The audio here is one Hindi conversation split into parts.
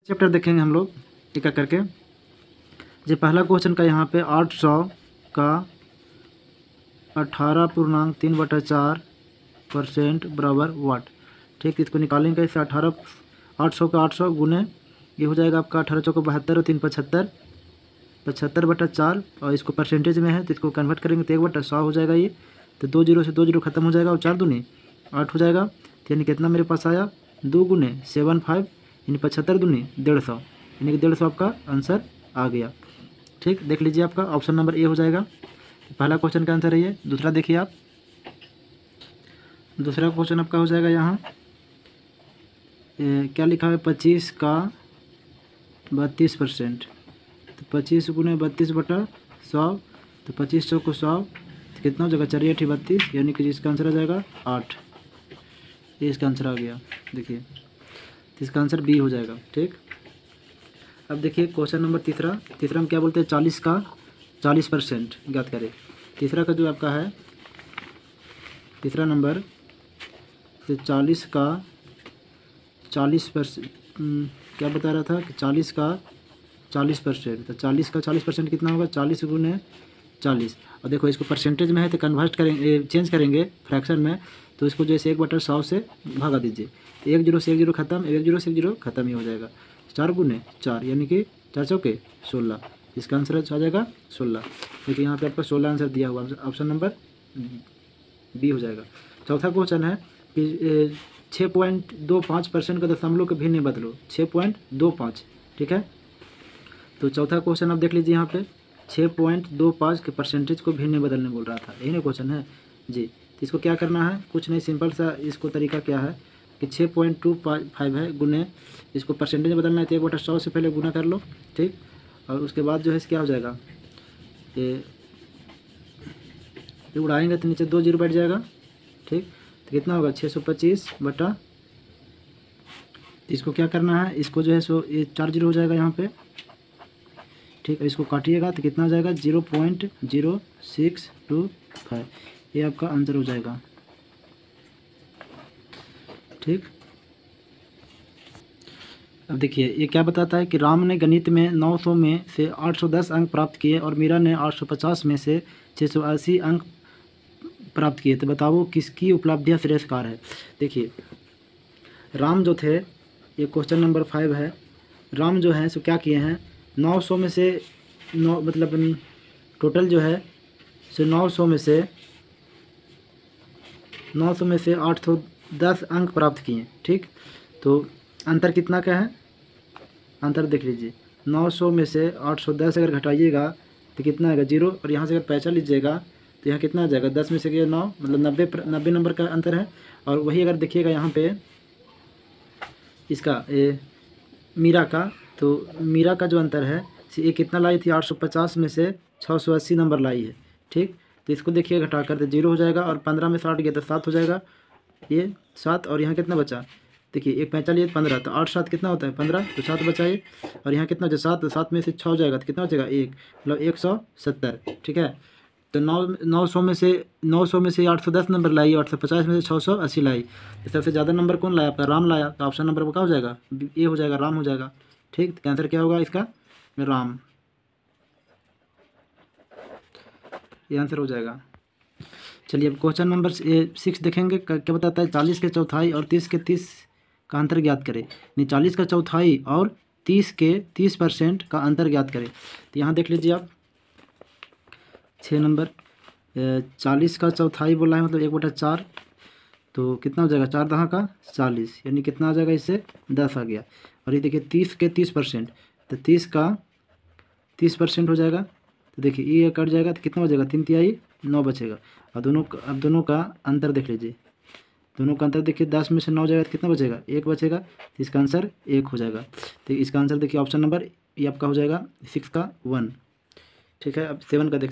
चैप्टर देखेंगे हम लोग एक एक करके। जो पहला क्वेश्चन का यहाँ पे 800 का 18.3/4% बराबर वाट। ठीक, इसको निकालेंगे कैसे? 800 का 800 गुने ये हो जाएगा आपका 18 चौको 72 और 3 75, 75/4 और इसको परसेंटेज में है तो इसको कन्वर्ट करेंगे तो 1/100 हो जाएगा ये। तो 2 जीरो से 2 जीरो खत्म हो जाएगा और 4 दूनी 8 हो जाएगा। तो यानी कितना मेरे पास आया? 2 गुने 75 यानी 75 दूनी 150, यानी कि 150 आपका आंसर आ गया। ठीक, देख लीजिए आपका ऑप्शन नंबर ए हो जाएगा। पहला क्वेश्चन का आंसर है ये। दूसरा देखिए आप, दूसरा क्वेश्चन आपका हो जाएगा यहाँ क्या लिखा है? 25 का 32%। तो 25 गुने 32/100, तो 25 100 को 100 तो कितना हो जाएगा? 4 8 32, यानी कि इसका आंसर आ जाएगा 8। ये इसका आंसर आ गया। देखिए तो इसका आंसर बी हो जाएगा। ठीक, अब देखिए क्वेश्चन नंबर तीसरा हम क्या बोलते हैं? 40 का 40% ज्ञात करें। तीसरा का जो आपका है तीसरा नंबर तो 40 का 40%, क्या बता रहा था कि 40 का 40%। तो 40 का 40% कितना होगा? 40 गुने 40। और देखो इसको परसेंटेज में है तो कन्वर्ट करेंगे, चेंज करेंगे फ्रैक्शन में, तो इसको जैसे 1/100 से भागा दीजिए। तो 1 जीरो से 1 जीरो खत्म, 1 जीरो से 1 जीरो खत्म ही हो जाएगा। 4 गुने 4 यानी कि 4 चौके 16। इसका आंसर आ जाएगा 16। देखिए यहाँ पे आपका 16 आंसर दिया हुआ, ऑप्शन नंबर बी हो जाएगा। चौथा क्वेश्चन है कि 6.25% का दशमलव के भिन्न बदलो। 6.25, ठीक है। तो चौथा क्वेश्चन आप देख लीजिए यहाँ पे 6.25 के परसेंटेज को भिन्न बदलने बोल रहा था, यही ना क्वेश्चन है जी। तो इसको क्या करना है? कुछ नहीं, सिंपल सा इसको तरीका क्या है कि 6.25 है गुने, इसको परसेंटेज बदलना है तो 1/100 से पहले गुना कर लो। ठीक, और उसके बाद जो है क्या हो जाएगा? ये उड़ाएंगे तो नीचे 2 जीरो बैठ जाएगा। ठीक, तो कितना होगा? 625 बटा, इसको क्या करना है? इसको जो है सो ये 4 जीरो हो जाएगा यहाँ पे। ठीक है, इसको काटिएगा तो कितना हो जाएगा? 0.0625। ये आपका आंसर हो जाएगा। ठीक, अब देखिए ये क्या बताता है कि राम ने गणित में 900 में से 810 अंक प्राप्त किए और मीरा ने 850 में से 680 अंक प्राप्त किए। तो बताओ किसकी उपलब्धियां श्रेष्ठकार है? देखिए राम जो थे, ये क्वेश्चन नंबर 5 है। राम जो है सो क्या किए हैं? 900 में से 9 मतलब टोटल जो है सो 900 में से 810 अंक प्राप्त किए। ठीक, तो अंतर कितना का है? अंतर देख लीजिए, 900 में से 810 अगर घटाइएगा तो कितना आएगा? 0। और यहाँ से अगर पैसा लीजिएगा तो यहाँ कितना आ जाएगा? 10 में से 9 मतलब 90 नंबर का अंतर है। और वही अगर देखिएगा यहाँ पे इसका मीरा का, तो मीरा का जो अंतर है ये कितना लाई थी? 850 में से 680 नंबर लाई है। ठीक, तो इसको देखिए घटा कर तो 0 हो जाएगा और 15 में 60 गया तो 7 हो जाएगा। ये 7 और यहाँ कितना बचा? देखिए एक 45 15, तो 8 7 कितना होता है? 15, तो 7 बचाइए। और यहाँ कितना बचा? 7, तो 7 में से 6 हो जाएगा तो कितना बचेगा? 1, मतलब 170। ठीक है, तो 900 में से 810 नंबर लाई, 850 में से 680 लाई। तो सबसे ज़्यादा नंबर कौन लाया? आपका राम लाया। तो ऑप्शन नंबर क्या हो जाएगा? ये हो जाएगा, राम हो जाएगा। ठीक, तो आंसर क्या होगा इसका? राम, ये आंसर हो जाएगा। चलिए अब क्वेश्चन नंबर 6 देखेंगे। क्या बताता है? 40 के चौथाई और 30 के 30 का अंतर ज्ञात करें। नहीं, 40 का चौथाई और 30 के 30% का अंतर ज्ञात करें। तो यहाँ देख लीजिए आप 6 नंबर 40 का चौथाई बोला है, मतलब 1/4। तो कितना हो जाएगा? 4 दहा का 40, यानी कितना आ जाएगा? इससे 10 आ गया। और ये देखिए 30 के 30%, तो 30 का 30% हो जाएगा। तो देखिए ये कट जाएगा तो कितना बचेगा? 3 तिहाई 9 बचेगा। और अब दोनों का अंतर देख लीजिए, दोनों का अंतर देखिए 10 में से 9 जाएगा तो कितना बचेगा? 1 बचेगा। तो इसका आंसर 1 हो जाएगा। तो इसका आंसर देखिए ऑप्शन नंबर ये आपका हो जाएगा 6 का 1। ठीक है, अब 7 का देख।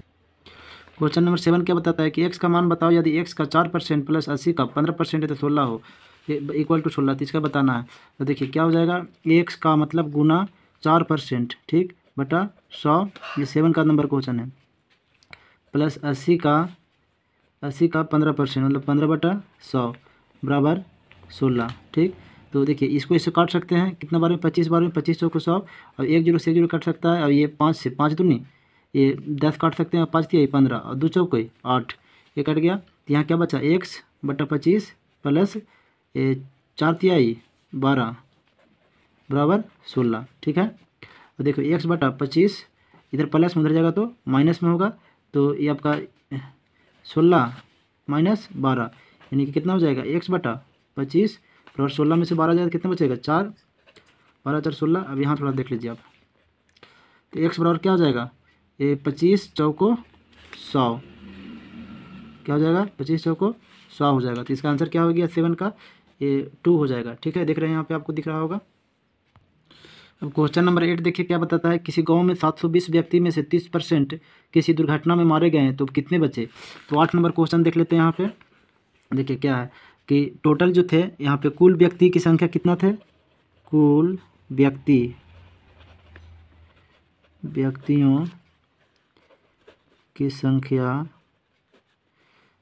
क्वेश्चन नंबर 7 क्या बताता है कि x का मान बताओ यदि x का 4% प्लस 80 का 15% है तो 16 हो, इक्वल टू 16। तो इसका बताना है। तो देखिए क्या हो जाएगा? x का मतलब गुना 4%, ठीक, बटा 100, ये 7 का नंबर क्वेश्चन है, प्लस 80 का 15% मतलब 15/100 बराबर 16। ठीक, तो देखिए इसको इससे काट सकते हैं, कितना बार में 25 बार में 25 चौको 100, और 1 जीरो से 1 जीरो कट सकता है, और ये 5 से 5 दूनी ये 10 काट सकते हैं, 5 दिया 15 और 2 चौको 8, ये कट गया। तो यहाँ क्या बचा x/25 प्लस ये 4 तिया 12 बराबर 16। ठीक है, तो देखो x/25 इधर प्लस में उधर जाएगा तो माइनस में होगा, तो ये आपका 16 माइनस 12 यानी कि कितना हो जाएगा x/25 और 16 में से 12 जाएगा कितना बचेगा 4, 12 4 16। अब यहाँ थोड़ा देख लीजिए आप, तो x बराबर क्या हो जाएगा ये 25 चौको 100, क्या हो जाएगा 25 चौको 100 हो जाएगा। तो इसका आंसर क्या हो गया 7 का ये 2 हो जाएगा। ठीक है, देख रहे हैं यहाँ पे आपको दिख रहा होगा। अब क्वेश्चन नंबर 8 देखिए क्या बताता है, किसी गांव में 720 व्यक्ति में से 30% किसी दुर्घटना में मारे गए हैं तो कितने बचे। तो 8 नंबर क्वेश्चन देख लेते हैं। यहाँ पे देखिए क्या है कि टोटल जो थे यहाँ पे कुल व्यक्ति की संख्या कितना थे, कुल व्यक्तियों की संख्या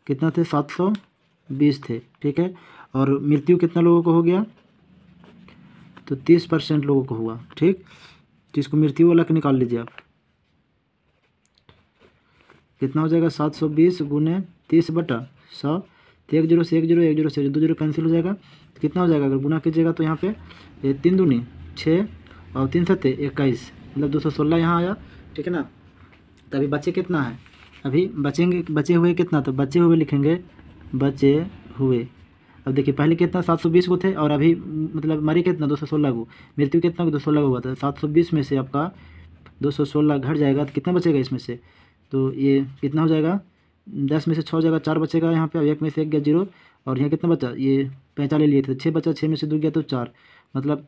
कितना थे 720 थे। ठीक है, और मृत्यु कितना लोगों को हो गया, तो 30% लोगों को हुआ। ठीक, तो इसको मृत्यु वाला के निकाल लीजिए आप, कितना हो जाएगा 720 गुने 30/100, तो 1 जीरो से 1 जीरो 1 जीरो से 2 जीरो कैंसिल हो जाएगा। तो कितना हो जाएगा अगर गुना कीजिएगा तो यहाँ पे ये 3 दूनी 6 और 3 सत्ते 21, मतलब 216 यहाँ आया। ठीक है ना, तो अभी बचे कितना है, अभी बचे हुए कितना, तो बचे हुए लिखेंगे बचे हुए। अब देखिए पहले कितना 720 को थे और अभी मतलब मरे कितना 216 को, मृत्यु कितना को 216 हुआ था। 720 में से आपका 216 घट जाएगा तो कितना बचेगा इसमें से, तो ये कितना हो जाएगा 10 में से 6 हो जाएगा 4 बचेगा यहाँ पे, और 1 में से 1 गया 0, और यहाँ कितना बचा ये 45 लिए थे 6 बचा, 6 में से 2 गया तो 4, मतलब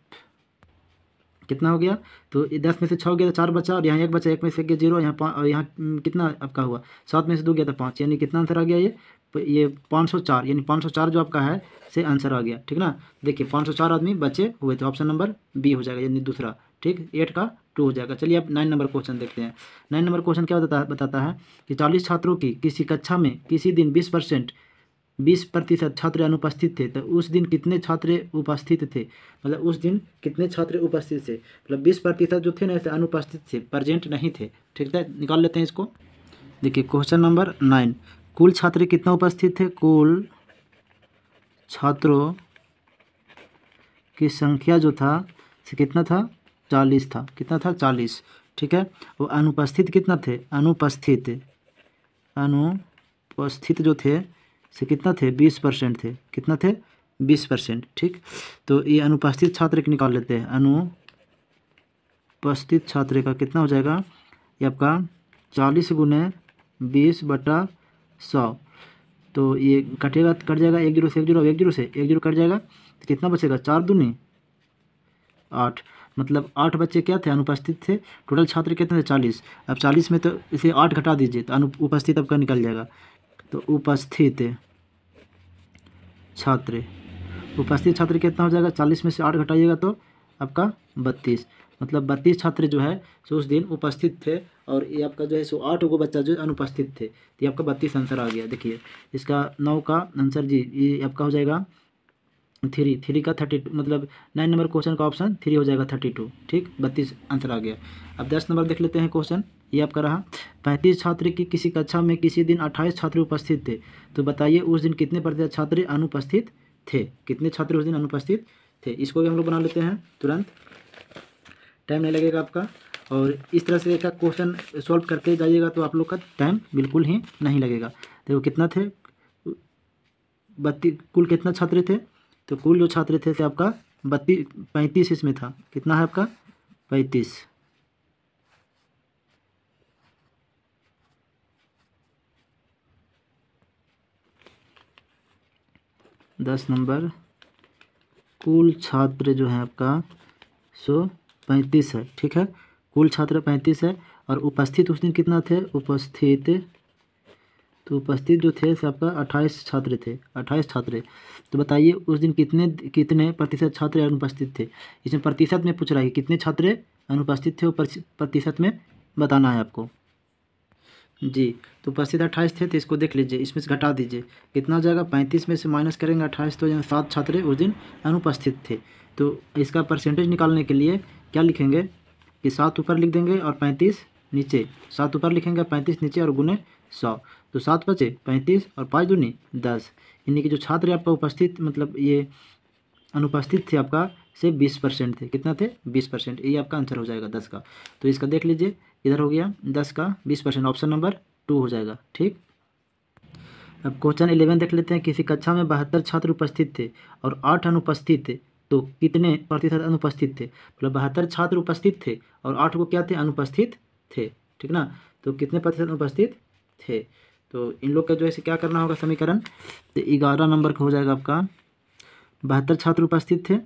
कितना हो गया, तो ये 10 में से 6 गया तो 4 बचा, और यहाँ 1 बचा, 1 में से 1 गया 0, यहाँ और यहाँ कितना आपका हुआ 7 में से 2 गया तो 5, यानी कितना आंसर आ गया ये 504, यानी 504 जो आपका है से आंसर आ गया। ठीक ना, देखिए 504 आदमी बचे हुए, तो ऑप्शन नंबर बी हो जाएगा, यानी दूसरा। ठीक, 8 का 2 हो जाएगा। चलिए अब 9 नंबर क्वेश्चन देखते हैं। 9 नंबर क्वेश्चन क्या बताता है कि 40 छात्रों की किसी कक्षा में किसी दिन 20% छात्र अनुपस्थित थे, तो उस दिन कितने छात्र उपस्थित थे, मतलब उस दिन कितने छात्र उपस्थित थे, मतलब 20% जो थे ना ऐसे अनुपस्थित थे, प्रेजेंट नहीं थे। ठीक है, निकाल लेते हैं इसको। देखिए क्वेश्चन नंबर 9, कुल छात्र कितना उपस्थित थे, कुल छात्रों की संख्या जो था से कितना था 40 था, कितना था 40। ठीक है, वो अनुपस्थित कितना थे, अनुपस्थित जो थे से कितना थे 20% थे, कितना थे 20%। ठीक, तो ये अनुपस्थित छात्र के निकाल लेते हैं। अनुपस्थित छात्र का कितना हो जाएगा ये आपका 40 गुने 20/100, तो ये कट जाएगा 1 जीरो से 1 जीरो, 1 जीरो से 1 जीरो कट जाएगा, तो कितना बचेगा 4 दूनी 8, मतलब 8 बच्चे क्या थे अनुपस्थित थे। टोटल छात्र कितने थे 40, अब 40 में तो इसे 8 घटा दीजिए तो अनुपस्थित आपका निकल जाएगा। तो उपस्थित छात्र कितना हो जाएगा 40 में से 8 घटाइएगा तो आपका 32, मतलब 32 छात्र जो है सो उस दिन उपस्थित थे, और ये आपका जो है सो 8 गो बच्चा जो अनुपस्थित थे, तो ये आपका 32 आंसर आ गया। देखिए इसका 9 का आंसर जी ये आपका हो जाएगा 3 का 32, मतलब 9 नंबर क्वेश्चन का ऑप्शन 3 हो जाएगा 32। ठीक, 32 आंसर आ गया। अब 10 नंबर देख लेते हैं क्वेश्चन, ये आपका रहा 35 छात्र की किसी कक्षा में किसी दिन 28 छात्र उपस्थित थे, तो बताइए उस दिन कितने प्रतिशत छात्र अनुपस्थित थे, कितने छात्र उस दिन अनुपस्थित थे। इसको भी हम लोग बना लेते हैं तुरंत, टाइम नहीं लगेगा आपका, और इस तरह से एक क्वेश्चन सॉल्व करते जाइएगा तो आप लोग का टाइम बिल्कुल ही नहीं लगेगा। देखो कितना थे 32, कुल कितना छात्र थे, तो कुल जो छात्र थे से आपका 35 इसमें था, कितना है आपका 35। दस नंबर कुल छात्र जो है आपका 35 है। ठीक है, कुल छात्र 35 है, और उपस्थित उस दिन कितना थे तो उपस्थित जो थे से आपका 28 छात्र थे, 28 छात्र। तो बताइए उस दिन कितने प्रतिशत छात्र अनुपस्थित थे। इसमें प्रतिशत में पूछ रहा है कि कितने छात्र अनुपस्थित थे, वो प्रतिशत में बताना है आपको जी। तो उपस्थित 28 थे, तो इसको देख लीजिए, इसमें से घटा दीजिए कितना हो जाएगा 35 में से माइनस करेंगे 28, तो यहाँ 7 छात्र उस दिन अनुपस्थित थे। तो इसका परसेंटेज निकालने के लिए क्या लिखेंगे कि 7 ऊपर लिख देंगे और 35 नीचे, 7 ऊपर लिखेंगे 35 नीचे और गुने 100। तो 7 बचे 35 और 5 दूनी 10, यानी कि जो छात्र आपका उपस्थित मतलब ये अनुपस्थित थे आपका से 20% थे। कितना थे? 20%। ये आपका आंसर हो जाएगा 10 का। तो इसका देख लीजिए, इधर हो गया 10 का 20%, ऑप्शन नंबर 2 हो जाएगा। ठीक, अब क्वेश्चन 11 देख लेते हैं। किसी कक्षा में 72 छात्र उपस्थित थे और 8 अनुपस्थित थे, तो कितने प्रतिशत अनुपस्थित थे? मतलब 72 छात्र उपस्थित थे और 8 को क्या थे? अनुपस्थित थे। ठीक ना, तो कितने प्रतिशत अनुपस्थित थे? तो इन लोग का जो है क्या करना होगा समीकरण, तो 11 नंबर का हो जाएगा आपका 72 छात्र उपस्थित थे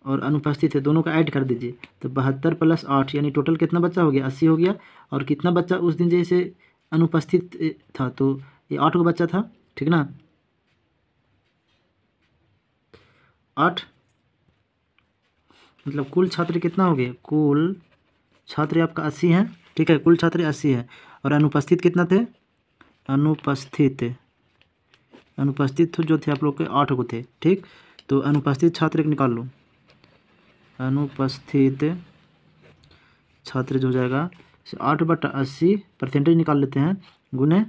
और अनुपस्थित थे, दोनों का ऐड कर दीजिए। तो 72 + 8 यानी टोटल कितना बच्चा हो गया? 80 हो गया। और कितना बच्चा उस दिन जैसे अनुपस्थित था, तो ये 8 को बच्चा था। ठीक ना, 8 मतलब कुल छात्र कितना हो गया? कुल छात्र आपका 80 हैं। ठीक है, कुल छात्र 80 है और अनुपस्थित कितना थे? अनुपस्थित जो थे आप लोग के 8 को थे। ठीक, तो अनुपस्थित छात्र निकाल लो। अनुपस्थित छात्र जो हो जाएगा 8/80, परसेंटेज निकाल लेते हैं, गुने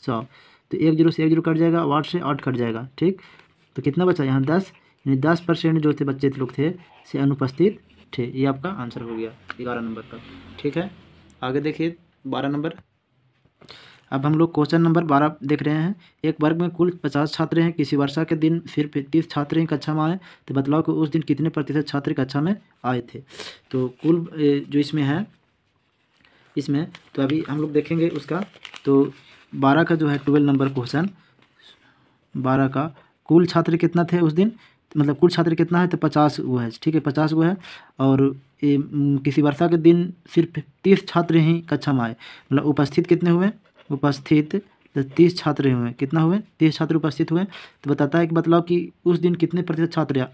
100। तो 1 0 से 1 0 कट जाएगा, 8 से 8 कट जाएगा। ठीक, तो कितना बचा यहाँ? 10, यानी 10% जो थे बच्चे लोग थे से अनुपस्थित थे। ये आपका आंसर हो गया 11 नंबर का। ठीक है, आगे देखिए 12 नंबर। अब हम लोग क्वेश्चन नंबर 12 देख रहे हैं। एक वर्ग में कुल 50 छात्र हैं। किसी वर्षा के दिन सिर्फ 30 छात्र ही कक्षा में आए, तो बतलाओ कि उस दिन कितने प्रतिशत छात्र कक्षा में आए थे। तो कुल जो इसमें है, इसमें तो अभी हम लोग देखेंगे उसका। तो 12 का जो है 12 नंबर क्वेश्चन, 12 का कुल छात्र कितना थे उस दिन, मतलब कुल छात्र कितना है? तो 50 वो है। ठीक है, 50 वो है। और ये किसी वर्षा के दिन सिर्फ 30 छात्र ही कक्षा में आए, मतलब उपस्थित कितने हुए? उपस्थित 30 छात्र हुए। कितना हुए? 30 छात्र उपस्थित हुए। तो बताता है कि मतलब कि उस दिन कितने प्रतिशत छात्र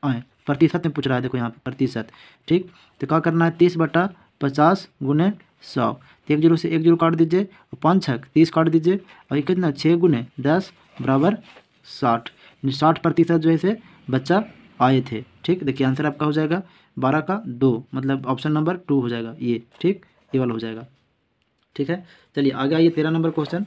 आए, प्रतिशत में पूछ रहा है। देखो यहाँ पे प्रतिशत। ठीक, तो क्या करना है? 30/50 गुने 100। 1 0 से 1 0 काट दीजिए, 5 6 30 काट दीजिए, और ये कितना? 6 गुने 10 बराबर 60, 60% जो है से बच्चा आए थे। ठीक, देखिए आंसर आपका हो जाएगा 12 का 2, मतलब ऑप्शन नंबर 2 हो जाएगा ये। ठीक, ये वाला हो जाएगा। ठीक है, चलिए आगे आइए 13 नंबर क्वेश्चन।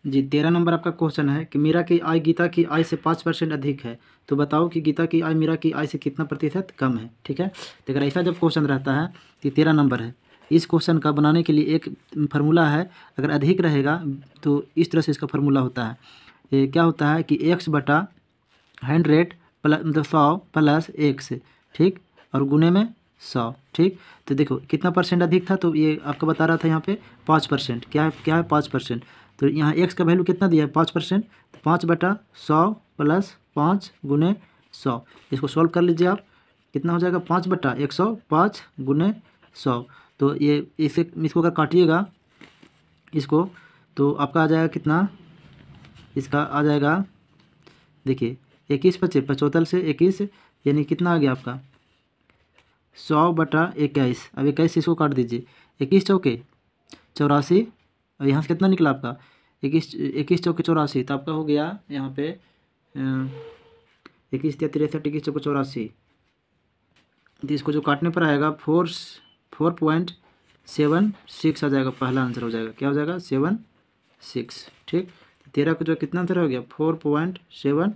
जी 13 नंबर आपका क्वेश्चन है कि मीरा की आय गीता की आय से 5% अधिक है, तो बताओ कि गीता की आय मीरा की आय से कितना प्रतिशत कम है। ठीक है, तो अगर ऐसा जब क्वेश्चन रहता है कि 13 नंबर है, इस क्वेश्चन का बनाने के लिए एक फार्मूला है। अगर अधिक रहेगा तो इस तरह से इसका फार्मूला होता है। ये क्या होता है कि x/100 प्लस मतलब 100 प्लस x। ठीक, और गुने में 100। ठीक, तो देखो कितना परसेंट अधिक था, तो ये आपको बता रहा था यहाँ पे 5%। क्या है 5%। तो यहाँ x का वैल्यू कितना दिया है? 5%। तो 5/100 प्लस 5 गुने 100, इसको सॉल्व कर लीजिए आप। कितना हो जाएगा? 5/105 गुने 100। तो ये इसको अगर काटिएगा इसको, तो आपका आ जाएगा कितना? इसका आ जाएगा, देखिए 21 बचे 75 से 21, यानी कितना आ गया आपका? 100/21। अब 21 इसको काट दीजिए, 21 चौके 84, और यहाँ से कितना निकला आपका? 21 चौके 84, तो आपका हो गया यहाँ पे 21 या 63, 21 चौके 84। तो इसको जो काटने पर आएगा 4.76 आ जाएगा। पहला आंसर हो जाएगा, क्या हो जाएगा? 76। ठीक, 13 का जो कितना आंसर हो गया? 4.76।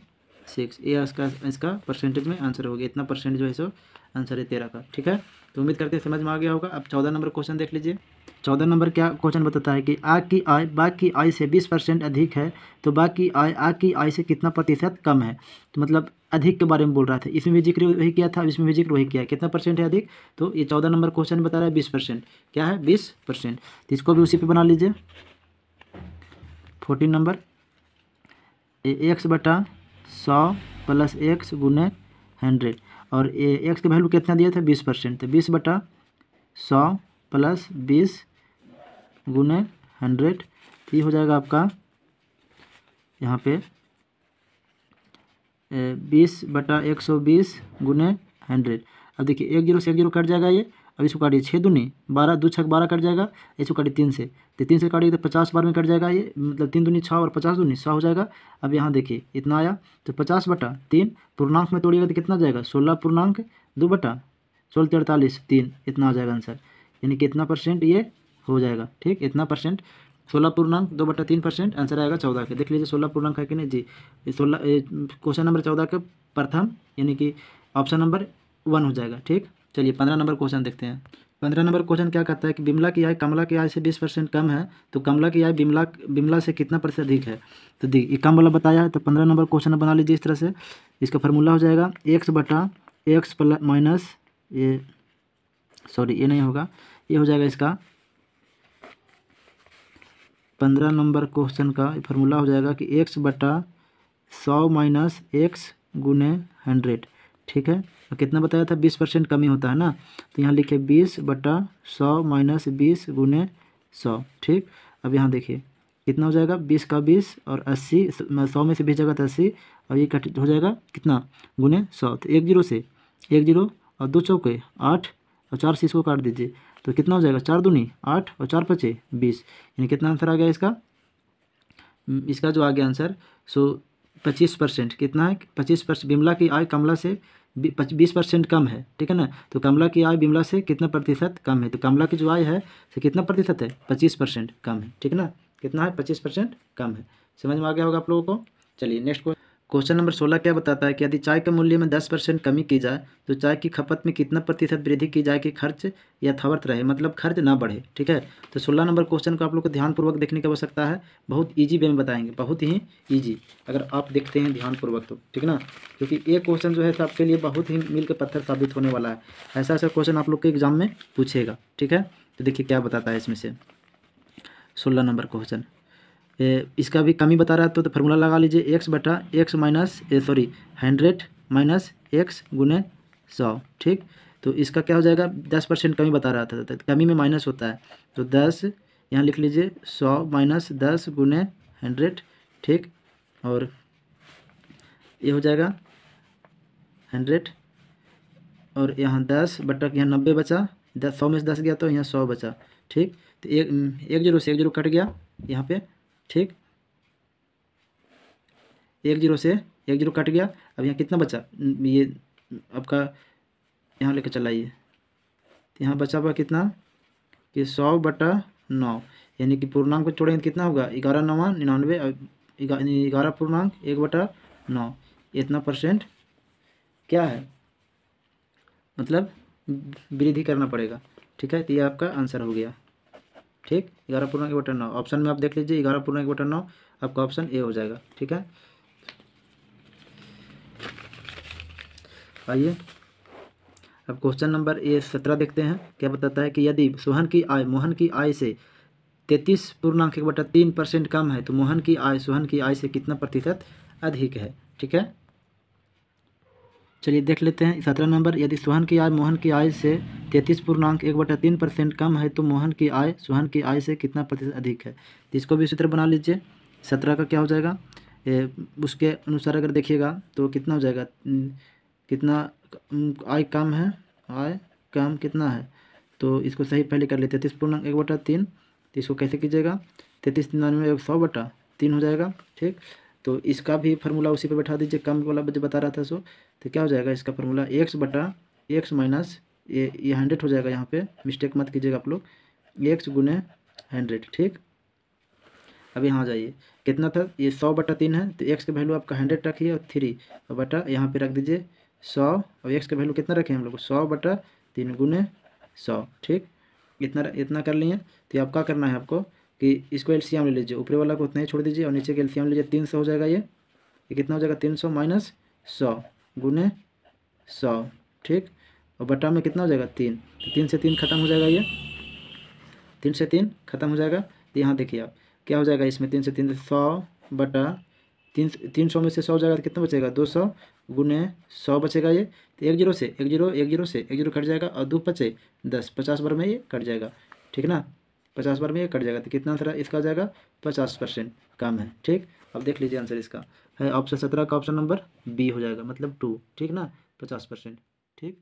ये इसका परसेंटेज में आंसर हो गया। इतना परसेंट जो है सो आंसर है 13 का। ठीक है, तो उम्मीद करते हैं समझ में आ गया होगा। अब 14 नंबर क्वेश्चन देख लीजिए। 14 नंबर क्या क्वेश्चन बताता है कि आ की आय बा की आय से 20% अधिक है, तो बा की आय आ की आय से कितना प्रतिशत कम है। तो मतलब अधिक के बारे में बोल रहा था। इसमें भी जिक्र वही किया था, इसमें भी जिक्र वही किया है। कितना परसेंट है अधिक? तो ये 14 नंबर क्वेश्चन बता रहा है 20%। क्या है? 20%। तो इसको भी उसी पे बना लीजिए। 14 नंबर x/100 प्लस x गुने 100, और x का वैल्यू कितना दिया था? 20%। तो 20/100 प्लस 20 गुने 100, तो ये हो जाएगा आपका यहाँ पे 20/120 गुने 100। अब देखिए 1 0 से 1 0 कट जाएगा ये, अब इसको काटिए 6 दूनी 12, 2 छक 12 कट जाएगा, इसको काटिए 3 से, तो 3 से काटिए तो 50 बार में कट जाएगा ये, मतलब 3 दूनी 6 और 50 दूनी 100 हो जाएगा। अब यहाँ देखिए इतना आया, तो 50/3 पूर्णांक में तोड़िएगा तो कितना जाएगा 16/2/16 3, इतना आ जाएगा आंसर, यानी कि इतना परसेंट ये हो जाएगा। ठीक, इतना परसेंट 16.2/3% आंसर आएगा 14 के। देख लीजिए 16 है कि नहीं जी। 16 क्वेश्चन नंबर 14 का प्रथम यानी कि ऑप्शन नंबर 1 हो जाएगा। ठीक, चलिए 15 नंबर क्वेश्चन देखते हैं। 15 नंबर क्वेश्चन क्या कहता है कि बिमला की आय कमला की आय से 20% कम है, तो कमला की आय बिमला से कितना प्रतिशत अधिक है। तो देखिए कम वाला बताया है, तो 15 नंबर क्वेश्चन बना लीजिए इस तरह से। इसका फार्मूला हो जाएगा x/x माइनस ये, सॉरी ये नहीं होगा, ये हो जाएगा इसका 15 नंबर क्वेश्चन का फार्मूला हो जाएगा कि x/100 माइनस x गुने 100। ठीक है, तो कितना बताया था 20% कमी होता है ना, तो यहाँ लिखे 20/100 माइनस 20 गुने 100। ठीक, अब यहाँ देखिए कितना हो जाएगा 20 का 20 और 80, 100 में से 20 जाएगा तो 80, और ये कट हो जाएगा कितना गुने 100, तो 1 0 से 1 0 और 2 चौके 8 और 4 से इसको काट दीजिए, तो कितना हो जाएगा 4 दूनी 8 और 4 5 20, यानी कितना आंसर आ गया इसका, इसका जो आ गया आंसर 25%। कितना है 25%। बिमला की आय कमला से 20% कम है। ठीक है ना, तो कमला की आय बिमला से कितना प्रतिशत कम है, तो कमला की जो आय है से कितना प्रतिशत है 25% कम है। ठीक है ना, कितना है 25% कम है। समझ में आ गया होगा आप लोगों को। चलिए नेक्स्ट क्वेश्चन नंबर 16 क्या बताता है कि यदि चाय के मूल्य में 10% कमी की जाए तो चाय की खपत में कितना प्रतिशत वृद्धि की जाए कि खर्च यथावत रहे, मतलब खर्च ना बढ़े। ठीक है, तो 16 नंबर क्वेश्चन को आप लोग को ध्यानपूर्वक देखने की आवश्यकता है। बहुत ईजी वे में बताएंगे, बहुत ही ईजी, अगर आप देखते हैं ध्यानपूर्वक तो। ठीक ना, क्योंकि ये क्वेश्चन जो है आपके लिए बहुत ही मील के पत्थर साबित होने वाला है। ऐसा ऐसा क्वेश्चन आप लोग के एग्जाम में पूछेगा। ठीक है, तो देखिए क्या बताता है इसमें से 16 नंबर क्वेश्चन। इसका भी कमी बता रहा है, तो फार्मूला लगा लीजिए x/x माइनस 100 माइनस x गुने 100। ठीक, तो इसका क्या हो जाएगा 10% कमी बता रहा था, तो कमी में माइनस होता है, तो 10 यहाँ लिख लीजिए 100 माइनस 10 गुने 100। ठीक, और ये हो जाएगा 100 और यहाँ 10 बटा यहाँ 90 बचा, 100 में से 10 गया तो यहाँ 100 बचा। ठीक, तो 1 0 से 1 0 कट गया यहाँ पे। ठीक, 1 0 से 1 0 कट गया। अब यहाँ कितना बचा, ये आपका यहाँ लेकर चलाइए, तो यहाँ बचा हुआ कितना कि 100/9, यानी कि पूर्णांक को छोड़ेंगे तो कितना होगा 11 9 99, 11.1/9, इतना परसेंट क्या है, मतलब वृद्धि करना पड़ेगा। ठीक है, तो ये आपका आंसर हो गया। ठीक, 11.1/9 ऑप्शन में आप देख लीजिए 11.1/9 आपका ऑप्शन ए हो जाएगा। ठीक है, आइए अब क्वेश्चन नंबर 17 देखते हैं। क्या बताता है कि यदि मोहन की आय से 33.1/3% कम है तो मोहन की आय सोहन की आय से कितना प्रतिशत अधिक है। ठीक है, चलिए देख लेते हैं 17 नंबर। यदि सोहन की आय मोहन की आय से 33.1/3% कम है तो मोहन की आय सोहन की आय से कितना प्रतिशत अधिक है। तो इसको भी इसी तरह बना लीजिए। 17 का क्या हो जाएगा, उसके अनुसार अगर देखिएगा तो कितना हो जाएगा, कितना आय कम है, आय कम कितना है, तो इसको सही पहले कर लेते 33.1/3। तो इसको कैसे कीजिएगा 33×99 100/3 हो जाएगा। ठीक, तो इसका भी फार्मूला उसी पे बैठा दीजिए, कम वाला जो बता रहा था सो, तो क्या हो जाएगा इसका फार्मूला x माइनस ये 100 हो जाएगा, यहाँ पे मिस्टेक मत कीजिएगा आप लोग, x गुने 100। ठीक, अब यहाँ जाइए कितना था, ये 100/3 है, तो x का वैल्यू आपका 100 रखिए और 3 और बटा यहाँ पे रख दीजिए 100, और x का वैल्यू कितना रखें हम लोग 100/3 गुने 100। ठीक, इतना कर लिए। तो अब क्या करना है आपको कि इसको एलसीएम ले लीजिए, ऊपरी वाला को उतना ही छोड़ दीजिए और नीचे के एलसीएम लीजिए, 300 हो जाएगा। ये कितना हो जाएगा 300 माइनस 100 गुने 100। ठीक, और बटा में कितना हो जाएगा 3, तो 3 से 3 खत्म हो जाएगा, ये 3 से 3 खत्म हो जाएगा। तो यहाँ देखिए आप क्या हो जाएगा इसमें 3 से 3 300 में से 100 हो जाएगा तो कितना बचेगा 200 गुने 100 बचेगा ये। तो 1 0 से 1 0 1 0 से 1 0 कट जाएगा और 2 5 10, 50 बार में ये कट जाएगा। ठीक ना, 50 बार में ये कट जाएगा, तो कितना आंसर इसका आ जाएगा 50% कम है। ठीक, अब देख लीजिए आंसर इसका है ऑप्शन 17 का ऑप्शन नंबर बी हो जाएगा, मतलब 2। ठीक ना, 50%। ठीक।